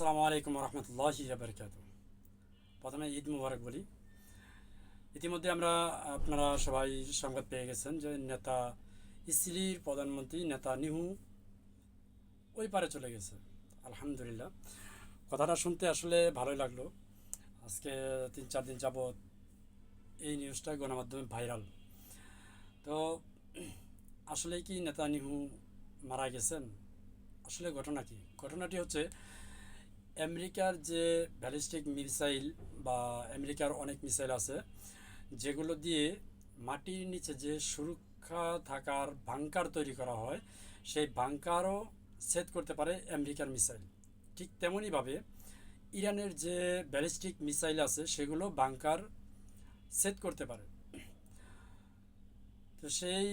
আসসালামু আলাইকুম রহমতুল্লাহি বারকাত। প্রথমে ঈদ মুবারক বলি। ইতিমধ্যে আপনারা সবাই সংবাদ পেয়ে গেছেন যে নেতা ইসরায়েলের প্রধানমন্ত্রী নেতানিয়াহু ওই পারে চলে গেছে। আলহামদুলিল্লাহ, কথাটা শুনতে আসলে ভালোই লাগলো। আজকে 3-4 দিন যাবৎ এই নিউজটা গণমাধ্যমে ভাইরাল। তো আসলে কি নেতানিয়াহু মারা গেছেন? আসলে ঘটনা কি? ঘটনাটি হচ্ছে আমেরিকার যে ব্যালিস্টিক মিসাইল বা আমেরিকার অনেক মিসাইল আছে যেগুলো দিয়ে মাটির নিচে যে সুরক্ষা থাকার বাংকার তৈরি করা হয়, সেই বাংকারও ছেদ করতে পারে আমেরিকার মিসাইল। ঠিক তেমনইভাবে ইরানের যে ব্যালিস্টিক মিসাইল আছে সেগুলো বাংকার ছেদ করতে পারে। তো সেই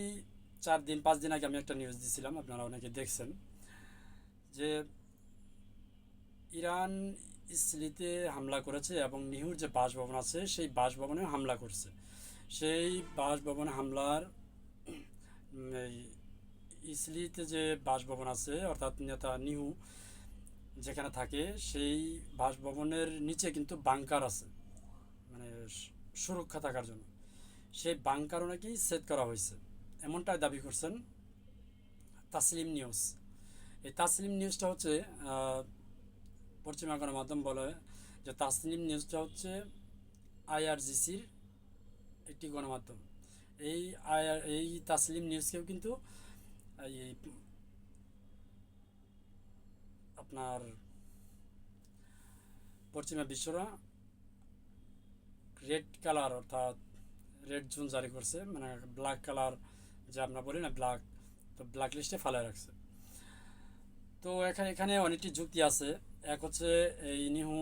4-5 দিন আগে আমি একটা নিউজ দিছিলাম, আপনারা অনেকে দেখছেন, যে ইরান ইসরায়েলে হামলা করেছে এবং নিহুর যে বাসভবন আছে সেই বাসভবনে হামলা করছে। সেই বাসভবনে হামলার এই ইসরায়েলিতে যে বাসভবন আছে অর্থাৎ নেতানিয়াহু যেখানে থাকে সেই বাসভবনের নিচে কিন্তু বাংকার আছে, মানে সুরক্ষা থাকার জন্য। সেই বাংকারও নাকি সেট করা হয়েছে, এমনটাই দাবি করছেন তাসলিম নিউজ। এই তাসলিম নিউজটা হচ্ছে পশ্চিমা গণমাধ্যম বলে যে তাসনিম নিউজটা হচ্ছে আইআরজিসির একটি গণমাধ্যম। এই তাসলিম নিউজকেও কিন্তু এই আপনার পশ্চিমা বিশ্বরা রেড কালার অর্থাৎ রেড জোন জারি করছে, মানে ব্ল্যাক কালার যে আমরা বলি না ব্ল্যাক, তো ব্ল্যাক লিস্টে ফেলায় রাখছে। তো এখানে অনেকটি যুক্তি আছে। এক হচ্ছে এই নিহু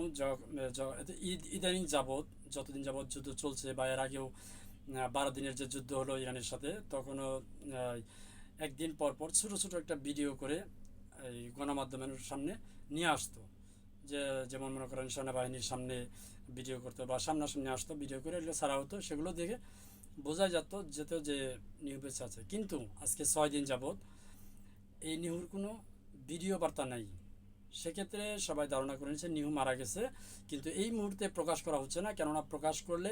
ইদানিং যাবৎ, যতদিন যাবৎ যুদ্ধ চলছে বা এর আগেও 12 দিনের যে যুদ্ধ হলো ইরানের সাথে, তখনও একদিন পর পর ছোটো ছোটো একটা ভিডিও করে এই গণমাধ্যমের সামনে নিয়ে আসতো। যেমন মনে করেন সেনাবাহিনীর সামনে ভিডিও করতো বা সামনাসামনি আসতো, ভিডিও করে এগুলো ছাড়া হতো, সেগুলো দেখে বোঝা যেত যে নিহু বেঁচে আছে। কিন্তু আজকে 6 দিন যাবৎ এই নিহুর কোনো ভিডিও বার্তা নাই। সেক্ষেত্রে সবাই ধারণা করে নিচ্ছে নিহু মারা গেছে, কিন্তু এই মুহূর্তে প্রকাশ করা হচ্ছে না। কেননা প্রকাশ করলে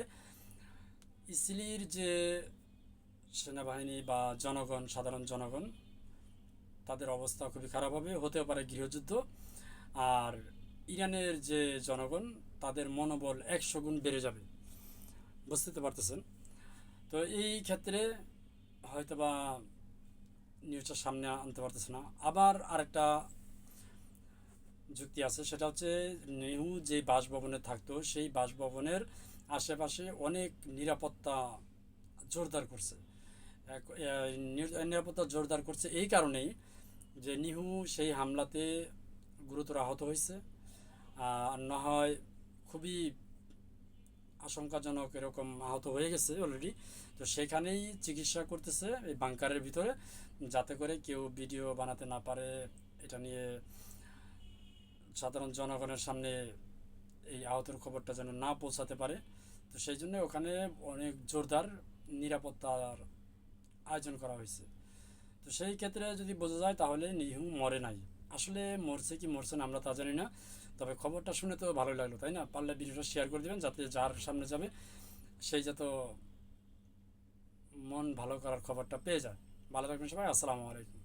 ইসরায়েলের যে সেনাবাহিনী বা জনগণ, সাধারণ জনগণ, তাদের অবস্থা খুবই খারাপ হবে, হতেও পারে গৃহযুদ্ধ। আর ইরানের যে জনগণ, তাদের মনোবল 100 গুণ বেড়ে যাবে। বুঝতে তো পারতেছেন। তো এই ক্ষেত্রে হয়তোবা নিউজটা সামনে আনতে পারতেছে না। আবার আরেকটা যুক্তি আছে, সেটা হচ্ছে নেহু যে বাসভবনে থাকতো সেই বাসভবনের আশেপাশে অনেক নিরাপত্তা জোরদার করছে। নিরাপত্তা জোরদার করছে এই কারণেই যে নিহু সেই হামলাতে গুরুতর আহত হয়েছে, আর না হয় খুবই আশঙ্কাজনক এরকম আহত হয়ে গেছে অলরেডি। তো সেখানেই চিকিৎসা করতেছে এই বাংকারের ভিতরে, যাতে করে কেউ ভিডিও বানাতে না পারে, এটা নিয়ে সাধারণ জনগণের সামনে এই আহতের খবরটা যেন না পৌঁছাতে পারে। তো সেই জন্য ওখানে অনেক জোরদার নিরাপত্তার আয়োজন করা হয়েছে। তো সেই ক্ষেত্রে যদি বোঝা যায় তাহলে নিহু মরে নাই। আসলে মরছে কি মরছে না আমরা তা জানি না, তবে খবরটা শুনে তো ভালোই লাগলো, তাই না? পারলে ভিডিওটা শেয়ার করে দেবেন যাতে যার সামনে যাবে সেই যত মন ভালো করার খবরটা পেয়ে যায়। ভালো থাকবেন সবাই, আসসালামু আলাইকুম।